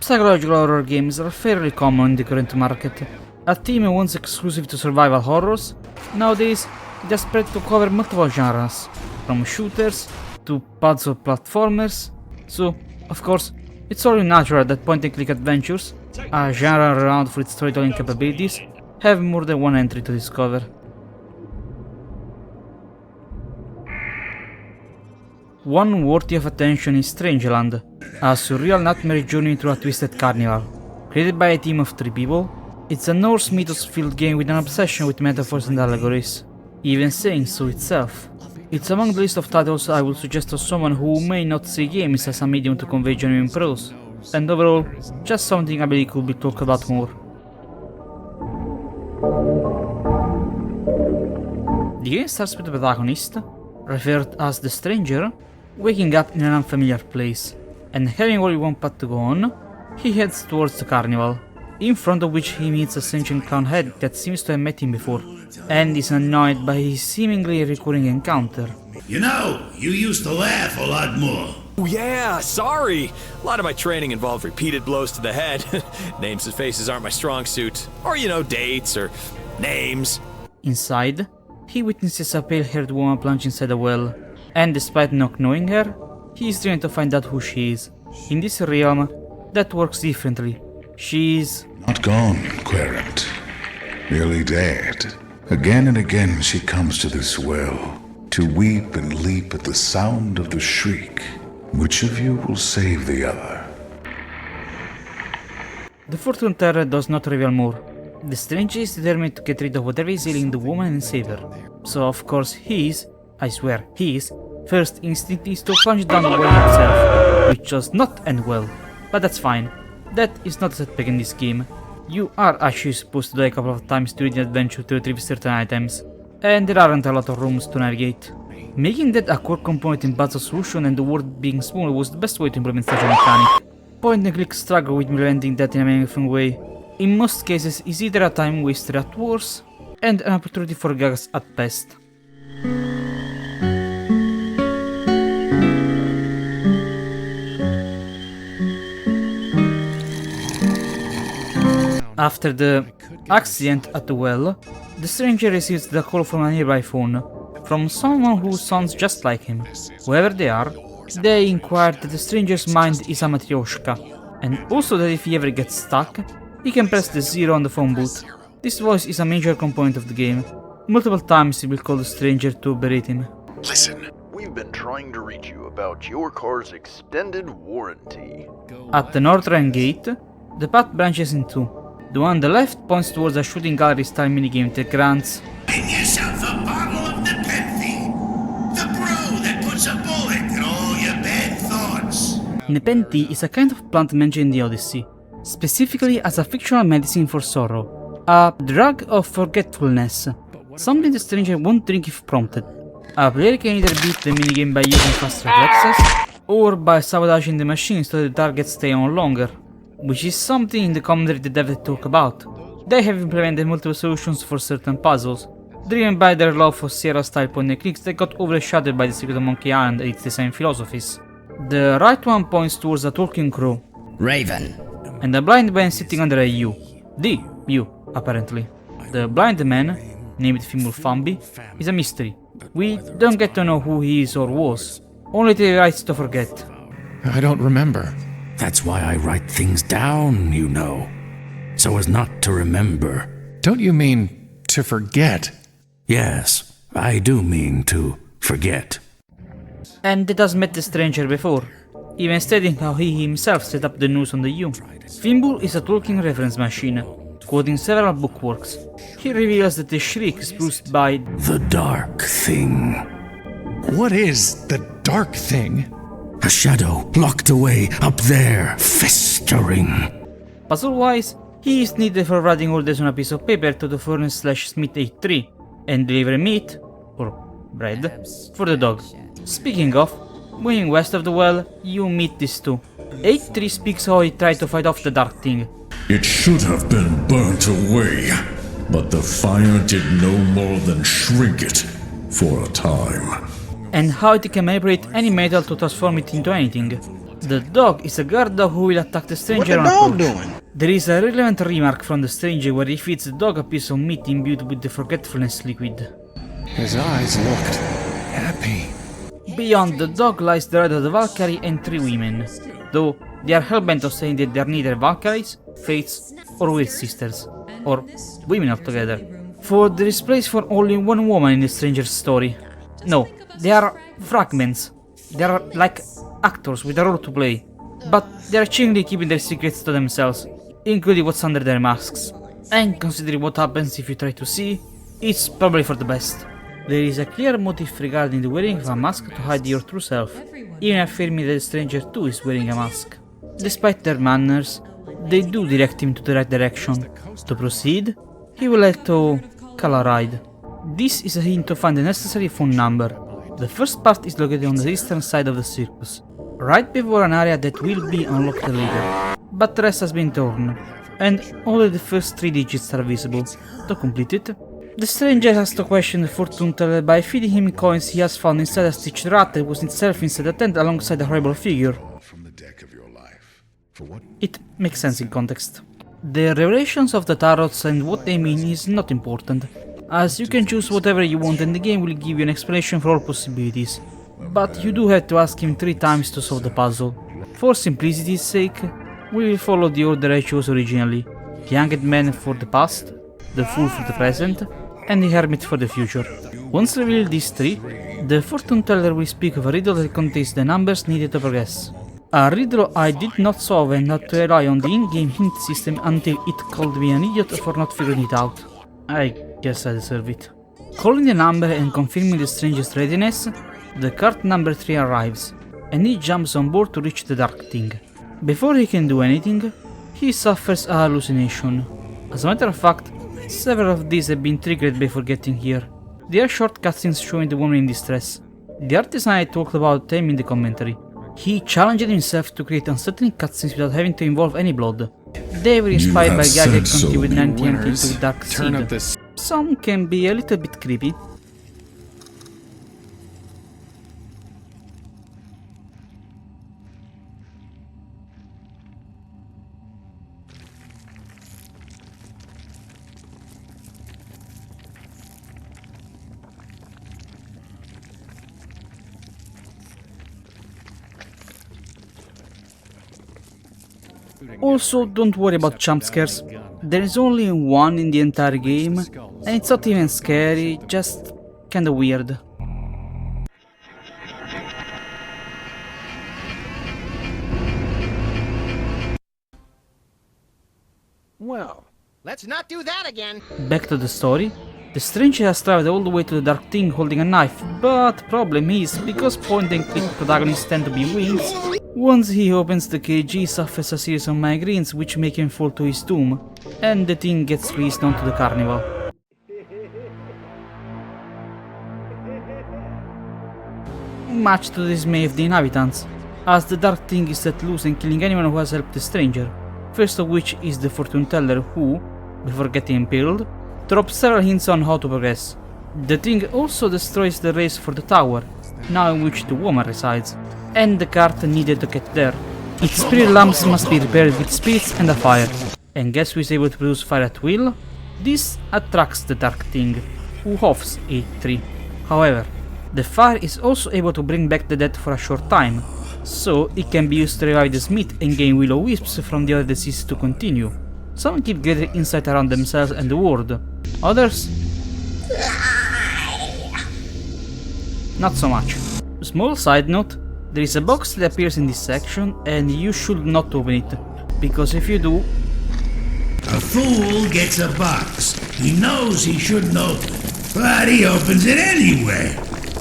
Psychological horror games are fairly common in the current market. A theme once exclusive to survival horrors, nowadays it has spread to cover multiple genres, from shooters to puzzle platformers, so, of course, it's only natural that point-and-click adventures, a genre renowned for its storytelling capabilities, have more than one entry to discover. One worthy of attention is Strangeland, a surreal nightmare journey through a twisted carnival. Created by a team of 3 people, it's a Norse mythos-filled game with an obsession with metaphors and allegories, even saying so itself. It's among the list of titles I would suggest to someone who may not see games as a medium to convey genuine prose, and overall, just something I believe could be talked about more. The game starts with the protagonist, referred as the Stranger, waking up in an unfamiliar place, and having only one path to go on, he heads towards the carnival, in front of which he meets a sentient clown head that seems to have met him before, and is annoyed by his seemingly recurring encounter. You know, you used to laugh a lot more. Oh yeah, sorry! A lot of my training involved repeated blows to the head. Names and faces aren't my strong suit. Or, you know, dates or names. Inside, he witnesses a pale-haired woman plunge inside a well, and despite not knowing her, he is trying to find out who she is. In this realm, that works differently. She's not gone, Querent. Merely dead. Again and again she comes to this well, to weep and leap at the sound of the shriek. Which of you will save the other? The fortune teller does not reveal more. The stranger is determined to get rid of whatever is ailing the woman and save her. So of course his, I swear his, first instinct is to plunge down the well himself, which does not end well. But that's fine. That is not a setback in this game. You are actually supposed to die a couple of times during the adventure to retrieve certain items, and there aren't a lot of rooms to navigate. Making that a core component in puzzle solution and the world being small was the best way to implement such a mechanic. Point and click struggle with implementing that in a meaningful way. In most cases is either a time waster at worst, and an opportunity for gags at best. After the accident at the well, the stranger receives the call from a nearby phone, from someone who sounds just like him. Whoever they are, they inquire that the stranger's mind is a matryoshka, and also that if he ever gets stuck, he can press the 0 on the phone booth. This voice is a major component of the game. Multiple times he will call the stranger to berate him. Listen, we've been trying to reach you about your car's extended warranty. At the northern gate, the path branches in two. The one on the left points towards a shooting gallery style minigame that grants Bring yourself a bottle of Nepenthe, the brew that puts a bullet in all your bad thoughts. Nepenthe is a kind of plant mentioned in the Odyssey, specifically as a fictional medicine for sorrow, a drug of forgetfulness, something the stranger won't drink if prompted. A player can either beat the minigame by using fast reflexes, or by sabotaging the machine so the targets stay on longer, which is something in the commentary the devs talk about. They have implemented multiple solutions for certain puzzles, driven by their love for Sierra-style point-and-clicks that got overshadowed by the Secret of Monkey Island and its design philosophies. The right one points towards a talking crow, Raven, and a blind man sitting under a U. The U, apparently. The blind man, named Fimbulfambi, is a mystery. We don't get to know who he is or was, only the rights to forget. I don't remember. That's why I write things down, you know, so as not to remember. Don't you mean to forget? Yes, I do mean to forget. And it has met the stranger before, even stating how he himself set up the news on the U. Fimbul is a talking reference machine, quoting several bookworks. He reveals that the shriek is produced by the dark thing. What is the dark thing? A shadow locked away up there, festering. Puzzle-wise, he is needed for writing orders on a piece of paper to the furnace/smith 83 and deliver meat, or bread, for the dog. Speaking of, going west of the well, you meet these two. 83 speaks how he tried to fight off the dark thing. It should have been burnt away, but the fire did no more than shrink it for a time. And how it can manipulate any metal to transform it into anything. The dog is a guard dog who will attack the stranger on approach. There is a relevant remark from the stranger where he feeds the dog a piece of meat imbued with the forgetfulness liquid. His eyes looked happy. Beyond the dog lies the ride of the Valkyrie and 3 women, though they are hellbent on saying that they are neither Valkyries, Fates, or Weird Sisters, or women altogether. For there is place for only one woman in the stranger's story. No, they are fragments. They are like actors with a role to play, but they are chillingly keeping their secrets to themselves, including what's under their masks. And considering what happens if you try to see, it's probably for the best. There is a clear motive regarding the wearing of a mask to hide your true self, even affirming that the stranger too is wearing a mask. Despite their manners, they do direct him to the right direction. To proceed, he will have to call a ride. This is a hint to find the necessary phone number. The first part is located on the eastern side of the circus, right before an area that will be unlocked later, but the rest has been torn, and only the first 3 digits are visible. To complete it, the stranger has to question the fortune teller by feeding him coins he has found inside a stitched rat that was itself inside a tent alongside a horrible figure. From the deck of your life. For what? It makes sense in context. The revelations of the tarots and what they mean is not important, as you can choose whatever you want and the game will give you an explanation for all possibilities. But you do have to ask him 3 times to solve the puzzle. For simplicity's sake, we will follow the order I chose originally: the Hanged Man for the past, the Fool for the present, and the Hermit for the future. Once revealed these 3, the fortune teller will speak of a riddle that contains the numbers needed to progress. A riddle I did not solve and had to rely on the in-game hint system until it called me an idiot for not figuring it out. I guess I deserve it. Calling the number and confirming the stranger's readiness, the cart number 3 arrives, and he jumps on board to reach the dark thing. Before he can do anything, he suffers a hallucination. As a matter of fact, several of these have been triggered before getting here. They are short cutscenes showing the woman in distress. The artisan I talked about them in the commentary. He challenged himself to create unsettling cutscenes without having to involve any blood. They were inspired by Gaga Conti with 1992 Dark Seed. Some can be a little bit creepy. Also, don't worry about jump scares. There is only one in the entire game, and it's not even scary, just kinda weird. Well, let's not do that again. Back to the story. The stranger has traveled all the way to the dark thing holding a knife, but problem is, because point and click protagonists tend to be wings, once he opens the cage he suffers a series of migraines which make him fall to his doom, and the thing gets released onto the carnival. Much to the dismay of the inhabitants, as the dark thing is set loose and killing anyone who has helped the stranger, first of which is the fortune teller who, before getting impaled, drops several hints on how to progress. The thing also destroys the race for the tower, now in which the woman resides, and the cart needed to get there. Its spirit lamps must be repaired with spirits and a fire. And guess who is able to produce fire at will? This attracts the dark thing, who huffs a tree. However, the fire is also able to bring back the dead for a short time, so it can be used to revive the smith and gain will-o-wisps from the other deceased to continue. Some keep greater insight around themselves and the world, others not so much. Small side note, there is a box that appears in this section and you should not open it, because if you do... A fool gets a box he knows he shouldn't open, but he opens it anyway.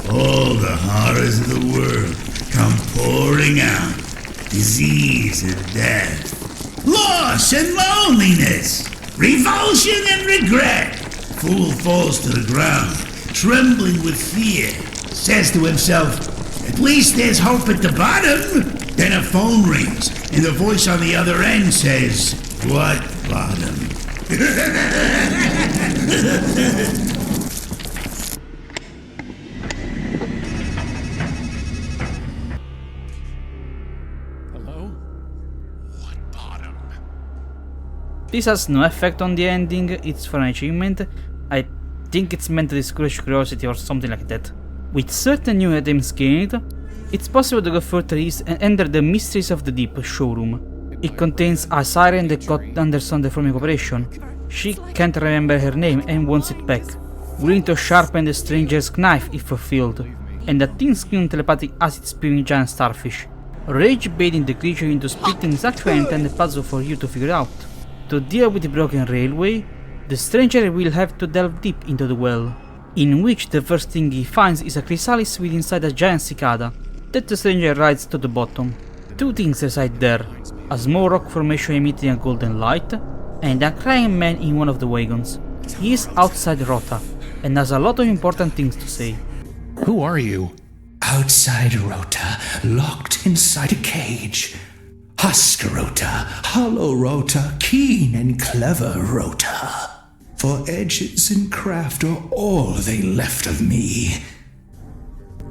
All the horrors of the world come pouring out. Disease and death, loss and loneliness, revulsion and regret. Fool falls to the ground, trembling with fear, says to himself, "At least there's hope at the bottom." Then a phone rings, and the voice on the other end says, "What bottom?" This has no effect on the ending, it's for an achievement. I think it's meant to discourage curiosity or something like that. With certain new items gained, it's possible to go further east and enter the Mysteries of the Deep showroom. It contains a siren that got undergone the forming operation. She can't remember her name and wants it back, willing to sharpen the stranger's knife if fulfilled, and a thin-skinned telepathic acid-spewing giant starfish. Rage baiting the creature into splitting is actually an intended puzzle for you to figure out. To deal with the broken railway, the stranger will have to delve deep into the well, in which the first thing he finds is a chrysalis with inside a giant cicada that the stranger rides to the bottom. Two things reside there, a small rock formation emitting a golden light, and a crying man in one of the wagons. He is outside Rota, and has a lot of important things to say. Who are you? Outside Rota, locked inside a cage. Husk Rota, hollow Rota, keen and clever Rota. For edges and craft are all they left of me.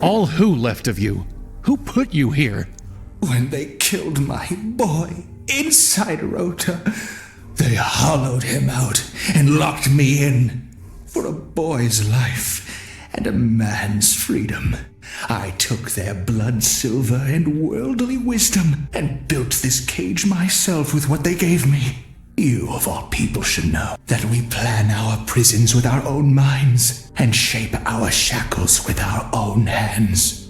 All who left of you? Who put you here? When they killed my boy inside Rota, they hollowed him out and locked me in. For a boy's life and a man's freedom, I took their blood silver and worldly wisdom and built this cage myself with what they gave me. You of all people should know that we plan our prisons with our own minds and shape our shackles with our own hands.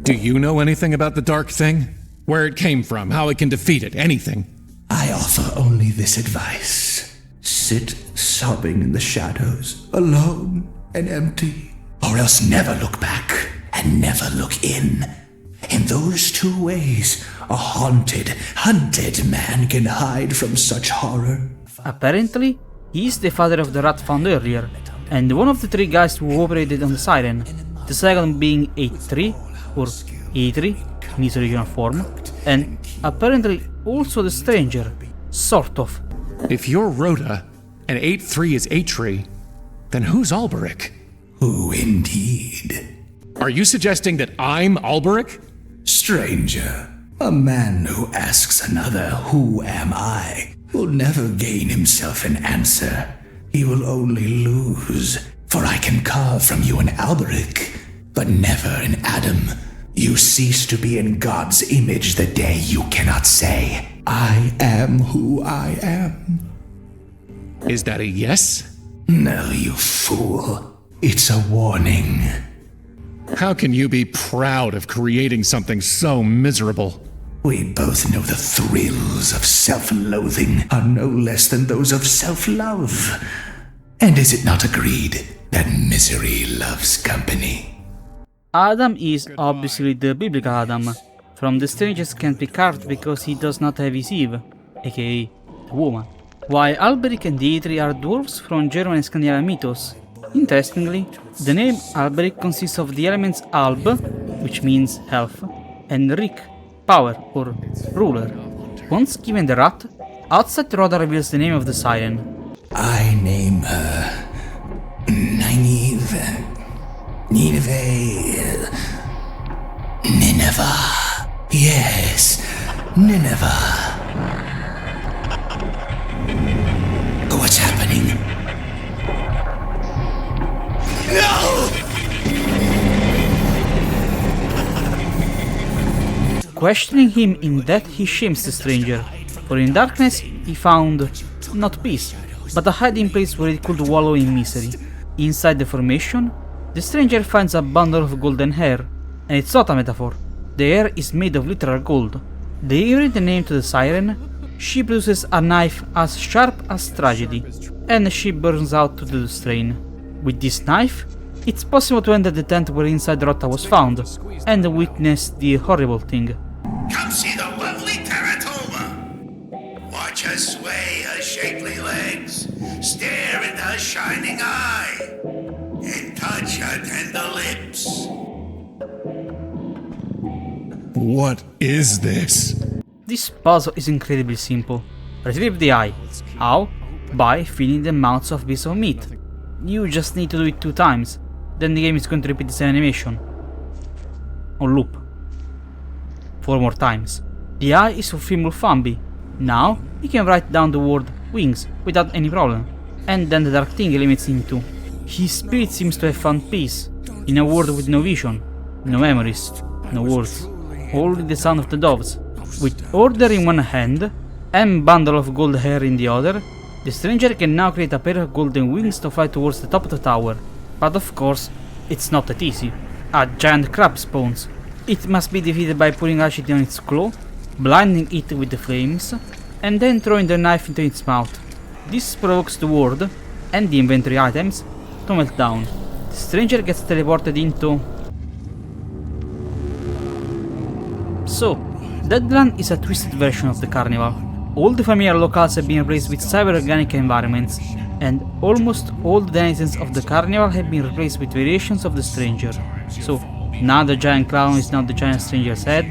Do you know anything about the Dark Thing? Where it came from, how it can defeat it, anything? I offer only this advice. Sit sobbing in the shadows, alone and empty, or else never look back and never look in. In those two ways, a hunted man can hide from such horror. Apparently, he is the father of the rat found earlier, and one of the three guys who operated on the siren, the second being 8-3, or E3, in his original form, and apparently also the stranger, sort of. If you're Rhoda, and 8-3 is Atri, then who's Alberic? Who indeed? Are you suggesting that I'm Alberic? Stranger, a man who asks another, "Who am I?" will never gain himself an answer. He will only lose, for I can carve from you an Alberic, but never an Adam. You cease to be in God's image the day you cannot say, "I am who I am." Is that a yes? No, you fool. It's a warning. How can you be proud of creating something so miserable? We both know the thrills of self-loathing are no less than those of self-love. And is it not agreed that misery loves company? Adam is obviously the biblical Adam. From the strangers can't be carved because he does not have his Eve, aka the woman. While Alberic and Dietri are dwarves from German and Scandinavian mythos. Interestingly, the name Alberic consists of the elements Alb, which means health, and Rick, power or ruler. Once given the rat, outside Rhoda reveals the name of the siren. I name her Nineveh. Yes, Nineveh. What's happening? No! Questioning him in that, he shames the stranger, for in darkness he found not peace, but a hiding place where it could wallow in misery. Inside the formation, the stranger finds a bundle of golden hair, and it's not a metaphor. The hair is made of literal gold. Delivering the name to the siren, she produces a knife as sharp as tragedy, and she burns out to the strain. With this knife, it's possible to enter the tent where inside Rota was found, and witness the horrible thing. Come see the lovely Teratoma. Watch her sway her shapely legs, stare into her shining eye, and touch her tender lips. What is this? This puzzle is incredibly simple. Retrieve the eye. How? By feeding the mouths of pieces of meat. You just need to do it 2 times, then the game is going to repeat the same animation. On loop. 4 more times. The eye is for Fimble Fambi. Now, you can write down the word wings without any problem. And then the dark thing eliminates him too. His spirit seems to have found peace, in a world with no vision, no memories, no words, only the sound of the doves. With order in one hand, and bundle of gold hair in the other, the stranger can now create a pair of golden wings to fly towards the top of the tower. But of course, it's not that easy. A giant crab spawns. It must be defeated by putting acid on its claw, blinding it with the flames, and then throwing the knife into its mouth. This provokes the ward, and the inventory items, to melt down. The stranger gets teleported into... So, Deadland is a twisted version of the carnival. All the familiar locales have been replaced with cyber-organic environments, and almost all the denizens of the carnival have been replaced with variations of the stranger. So, now the giant clown is now the giant stranger's head,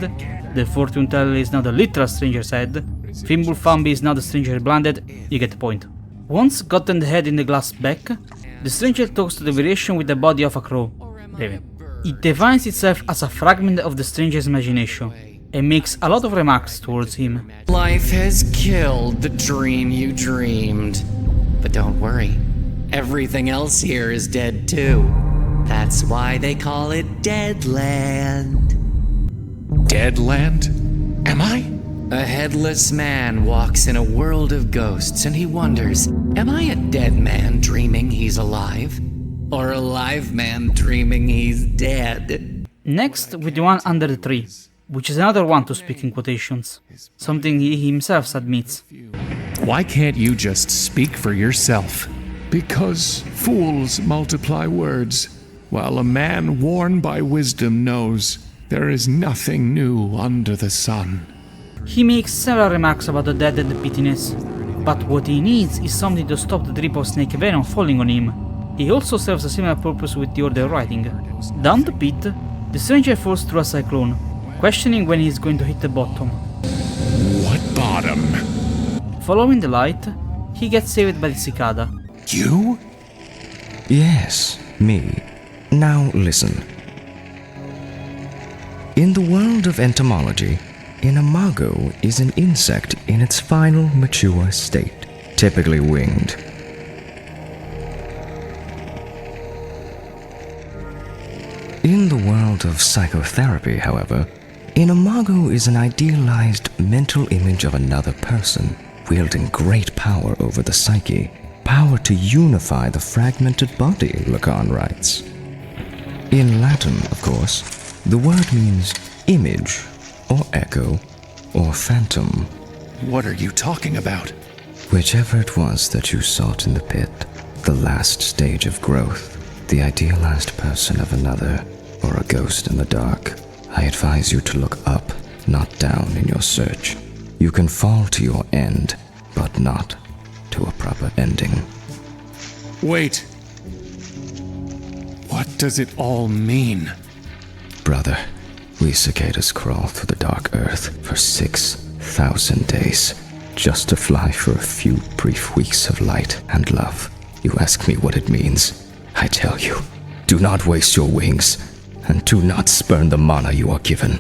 the fortune teller is now the literal stranger's head, Fimbulfambi is now the stranger blinded, you get the point. Once gotten the head in the glass back, the stranger talks to the variation with the body of a crow, Raven. It defines itself as a fragment of the stranger's imagination, and makes a lot of remarks towards him. Life has killed the dream you dreamed. But don't worry, everything else here is dead too. That's why they call it Deadland. Deadland? Am I? A headless man walks in a world of ghosts and he wonders, am I a dead man dreaming he's alive? Or a live man dreaming he's dead? Next, with the one under the tree, which is another one to speak in quotations, something he himself admits. Why can't you just speak for yourself? Because fools multiply words, while a man worn by wisdom knows there is nothing new under the sun. He makes several remarks about the dead and the pittiness, but what he needs is something to stop the drip of snake venom falling on him. He also serves a similar purpose with the order writing. Down the pit, the stranger falls through a cyclone, questioning when he is going to hit the bottom. What bottom? Following the light, he gets saved by the cicada. You? Yes, me. Now listen. In the world of entomology, an imago is an insect in its final mature state, typically winged. In the world of psychotherapy, however, an imago is an idealized mental image of another person, wielding great power over the psyche, power to unify the fragmented body, Lacan writes. In Latin, of course, the word means image, or echo, or phantom. What are you talking about? Whichever it was that you sought in the pit, the last stage of growth, the idealized person of another, or a ghost in the dark, I advise you to look up, not down in your search. You can fall to your end, but not to a proper ending. Wait. What does it all mean? Brother, we cicadas crawl through the dark earth for 6,000 days, just to fly for a few brief weeks of light and love. You ask me what it means. I tell you, do not waste your wings, and do not spurn the mana you are given.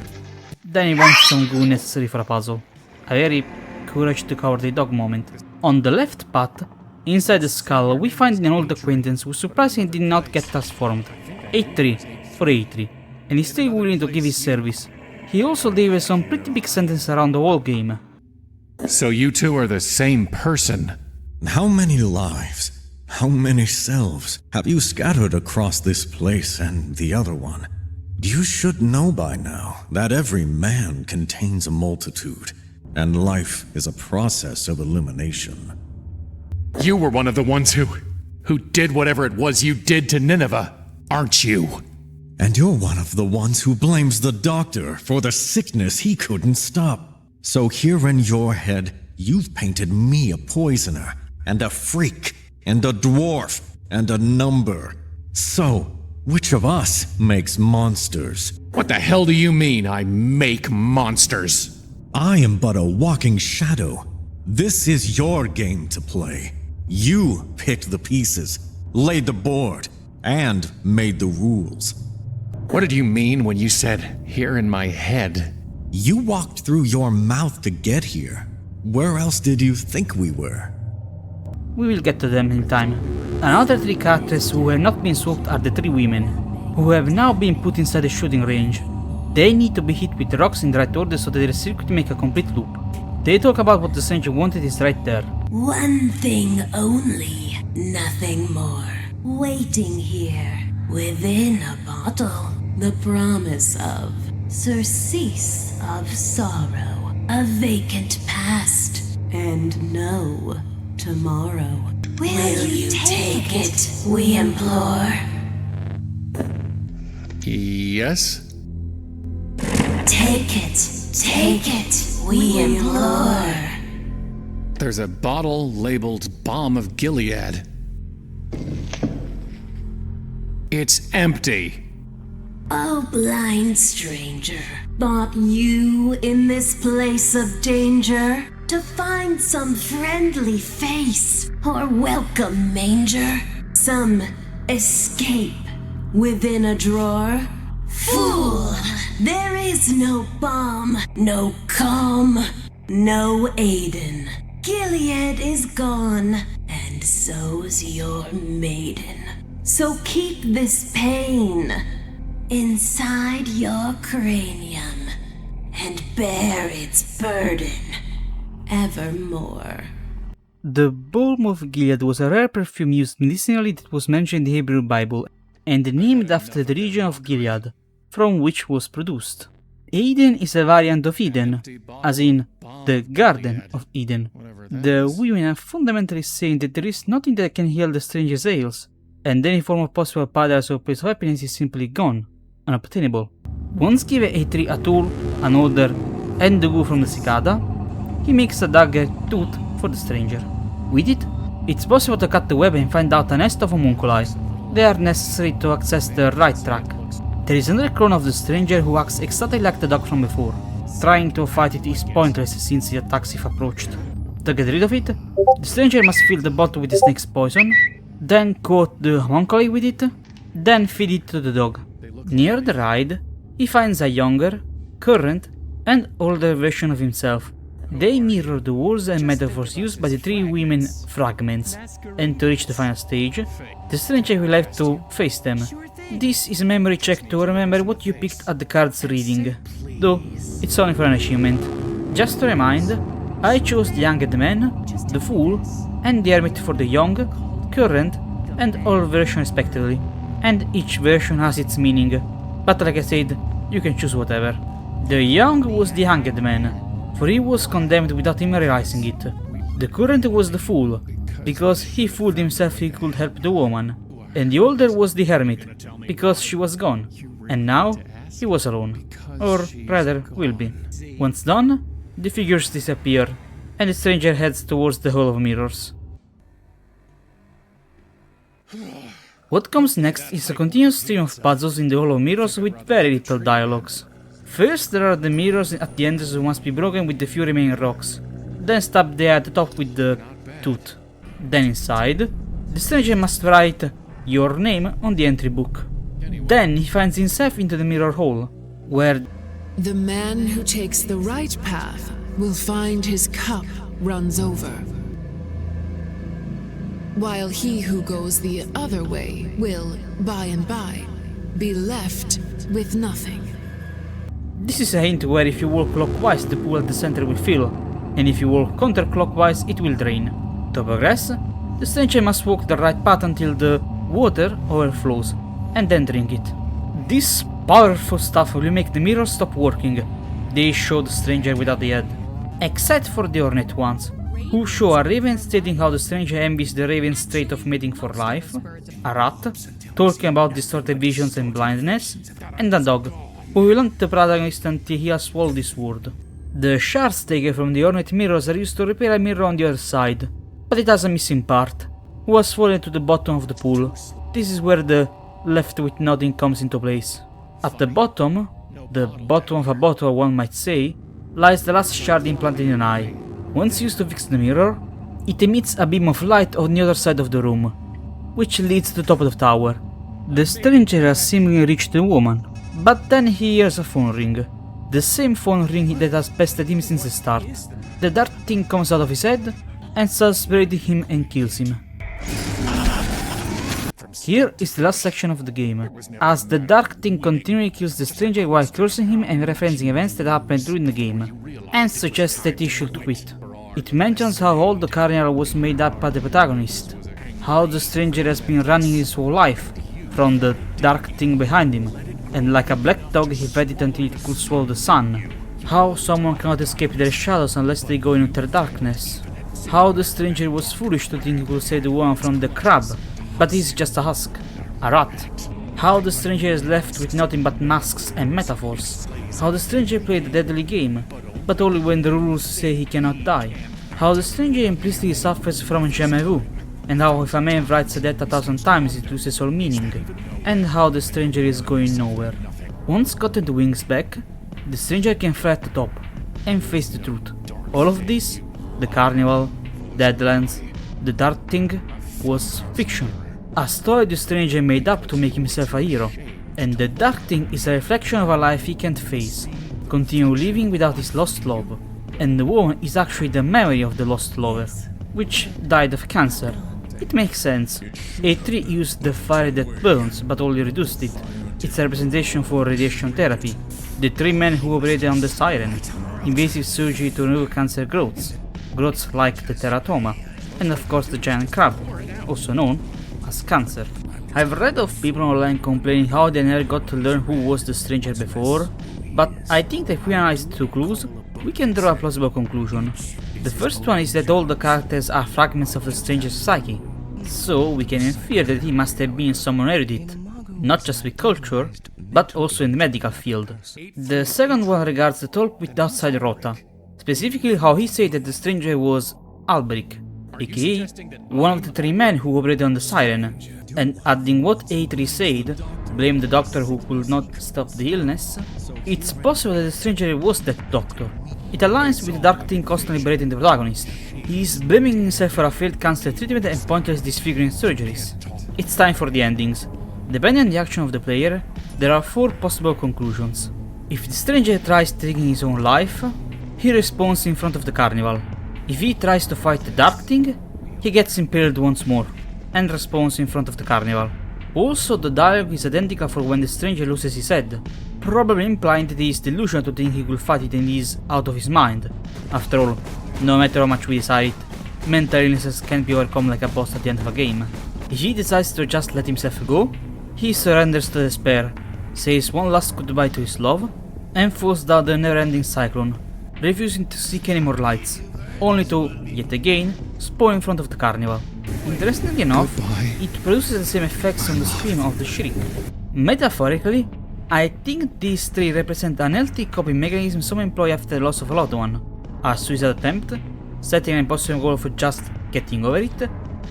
Then he wants some glue necessary for a puzzle. A very courage to cowardly dog moment. On the left path, inside the skull, we find an old acquaintance who surprisingly did not get transformed. 8-3 for 8-3, and is still willing to give his service. He also delivers some pretty big sentences around the whole game. So you two are the same person? How many lives, how many selves have you scattered across this place and the other one? You should know by now that every man contains a multitude, and life is a process of elimination. You were one of the ones who did whatever it was you did to Nineveh, aren't you? And you're one of the ones who blames the doctor for the sickness he couldn't stop. So here in your head, you've painted me a poisoner, and a freak, and a dwarf, and a number. So, which of us makes monsters? What the hell do you mean, I make monsters? I am but a walking shadow. This is your game to play. You picked the pieces, laid the board, and made the rules. What did you mean when you said, here in my head? You walked through your mouth to get here. Where else did you think we were? We will get to them in time. Another 3 characters who have not been swapped are the 3 women, who have now been put inside the shooting range. They need to be hit with rocks in the right order so that their circuit make a complete loop. They talk about what the stranger wanted is right there. One thing only, nothing more. Waiting here, within a bottle, the promise of surcease of sorrow, a vacant past, and no tomorrow. Will you take it, we implore? Yes? Take it, we implore. There's a bottle labeled Balm of Gilead. It's empty. Oh, blind stranger, brought you in this place of danger to find some friendly face or welcome manger, some escape within a drawer? Fool! There is no balm, no calm, no Aiden. Gilead is gone, and so's your maiden. So keep this pain inside your cranium and bear its burden evermore. The balm of Gilead was a rare perfume used medicinally that was mentioned in the Hebrew Bible and named after the region of Gilead, from which was produced. Eden is a variant of Eden, as in the Garden of Eden. The women are fundamentally saying that there is nothing that can heal the stranger's ails, and any form of possible paradise or place of happiness is simply gone, unobtainable. Once given a tree, a tool, an order, and the goo from the cicada, he makes a dagger tooth for the stranger. With it, it's possible to cut the web and find out a nest of homunculi. They are necessary to access the right track. There is another clone of the stranger who acts exactly like the dog from before. Trying to fight it is pointless since it attacks if approached. To get rid of it, the stranger must fill the bottle with the snake's poison, then coat the homunculi with it, then feed it to the dog. Near the ride, he finds a younger, current, and older version of himself. They mirror the words and metaphors used by the 3 women fragments, and to reach the final stage, the stranger will have to face them. This is a memory check to remember what you picked at the card's reading, though it's only for an achievement. Just to remind, I chose the younged man, the fool, and the hermit for the young, current, and old version respectively, and each version has its meaning, but like I said, you can choose whatever. The young was the hanged man, for he was condemned without him realizing it. The current was the fool, because he fooled himself he could help the woman. And the older was the hermit, because she was gone, and now he was alone. Or rather, will be. Once done, the figures disappear, and the stranger heads towards the Hall of Mirrors. What comes next is a continuous stream of puzzles in the Hall of Mirrors with very little dialogues. First there are the mirrors at the entrance who must be broken with the few remaining rocks, then stop there at the top with the tooth. Then inside, the stranger must write your name on the entry book. Then he finds himself into the mirror hole, where the man who takes the right path will find his cup runs over, while he who goes the other way will, by and by, be left with nothing. This is a hint where if you walk clockwise the pool at the center will fill, and if you walk counterclockwise it will drain. To progress, the stranger must walk the right path until the water overflows, and then drink it. This powerful stuff will make the mirrors stop working. They show the stranger without the head. Except for the ornate ones, who show a raven stating how the stranger envies the raven's trait of mating for life, a rat talking about distorted visions and blindness, and a dog who will hunt the protagonist until he has swallowed his word. The shards taken from the ornate mirrors are used to repair a mirror on the other side, but it has a missing part, who has fallen to the bottom of the pool. This is where the left with nothing comes into place. At the bottom of a bottle one might say, lies the last shard implanted in an eye. Once used to fix the mirror, it emits a beam of light on the other side of the room, which leads to the top of the tower. The stranger has seemingly reached the woman, but then he hears a phone ring. The same phone ring that has pestered him since the start. The dark thing comes out of his head, and starts berating him and kills him. Here is the last section of the game, as the Dark Thing continually kills the stranger while cursing him and referencing events that happened during the game, and suggests that he should quit. It mentions how all the carnival was made up by the protagonist, how the stranger has been running his whole life, from the Dark Thing behind him, and like a black dog he fed it until it could swallow the sun, how someone cannot escape their shadows unless they go into their darkness, how the stranger was foolish to think he could save the woman from the crab, but he's just a husk, a rat. How the stranger is left with nothing but masks and metaphors. How the stranger played a deadly game, but only when the rules say he cannot die. How the stranger implicitly suffers from jamais vu, and how if a man writes a death 1,000 times it loses all meaning. And how the stranger is going nowhere. Once gotten the wings back, the stranger can fly at the top, and face the truth. All of this, the carnival, Deadlands, the Dark Thing, was fiction. A story the stranger made up to make himself a hero, and the Dark Thing is a reflection of a life he can't face, continue living without his lost love, and the woman is actually the memory of the lost lover, which died of cancer. It makes sense. A tree used the fire that burns, but only reduced it. It's a representation for radiation therapy. The 3 men who operated on the siren, invasive surgery to remove cancer growths like the teratoma, and of course the giant crab, also known as cancer. I've read of people online complaining how they never got to learn who was the stranger before, but I think that if we analyze the 2 clues, we can draw a plausible conclusion. The first one is that all the characters are fragments of the stranger's psyche, so we can infer that he must have been someone erudite, not just with culture, but also in the medical field. The second one regards the talk with outside Rota, specifically how he said that the stranger was Alberic, aka one of the 3 men who operated on the siren, and adding what A3 said, blame the doctor who could not stop the illness, it's possible that the stranger was that doctor. It aligns with the Dark Thing constantly berating the protagonist. He is blaming himself for a failed cancer treatment and pointless disfiguring surgeries. It's time for the endings. Depending on the action of the player, there are 4 possible conclusions. If the stranger tries taking his own life, he respawns in front of the carnival. If he tries to fight the Dark Thing, he gets impaled once more, and respawns in front of the carnival. Also, the dialogue is identical for when the stranger loses his head, probably implying that he is delusional to think he will fight it and he is out of his mind. After all, no matter how much we desire it, mental illnesses can be overcome like a boss at the end of a game. If he decides to just let himself go, he surrenders to despair, says one last goodbye to his love, and falls down the never-ending cyclone, refusing to seek any more lights, only to, yet again, spawn in front of the carnival. Interestingly enough, it produces the same effects on the screen of the shriek. Metaphorically, I think these 3 represent an healthy coping mechanism some employ after the loss of a loved one: a suicide attempt, setting an impossible goal for just getting over it,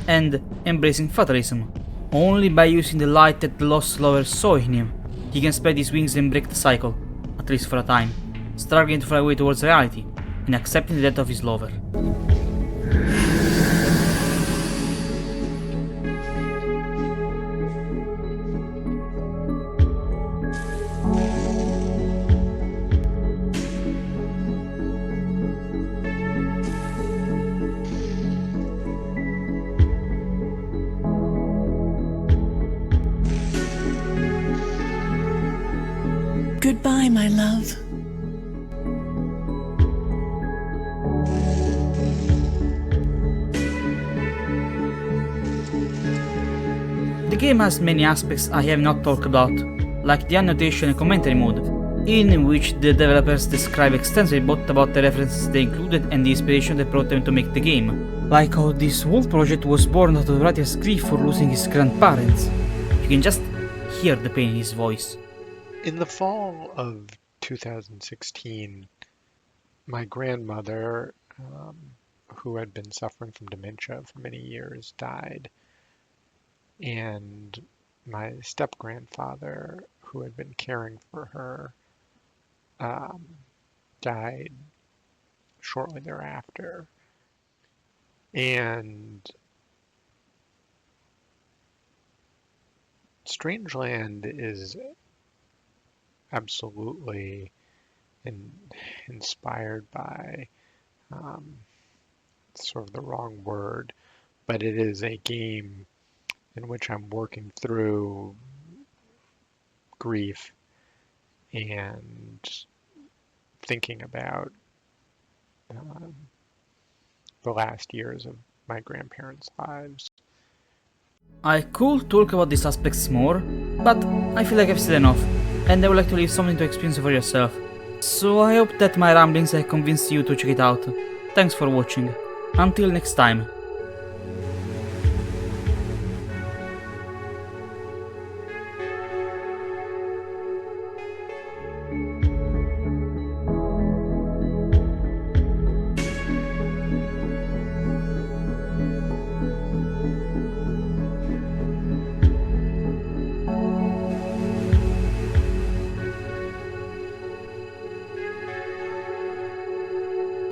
and embracing fatalism. Only by using the light that the lost lover saw in him, he can spread his wings and break the cycle, at least for a time, struggling to fly away towards reality, and accepting the death of his lover. Goodbye, my love. The game has many aspects I have not talked about, like the annotation and commentary mode, in which the developers describe extensively both about the references they included and the inspiration that brought them to make the game, like how this whole project was born out of the writer's grief for losing his grandparents. You can just hear the pain in his voice. In the fall of 2016, my grandmother, who had been suffering from dementia for many years, died. And my step-grandfather, who had been caring for her, died shortly thereafter. And Strangeland is absolutely inspired by sort of the wrong word, but it is a game in which I'm working through grief and thinking about the last years of my grandparents' lives. I could talk about these aspects more, but I feel like I've said enough, and I would like to leave something to experience for yourself. So I hope that my ramblings have convinced you to check it out. Thanks for watching. Until next time.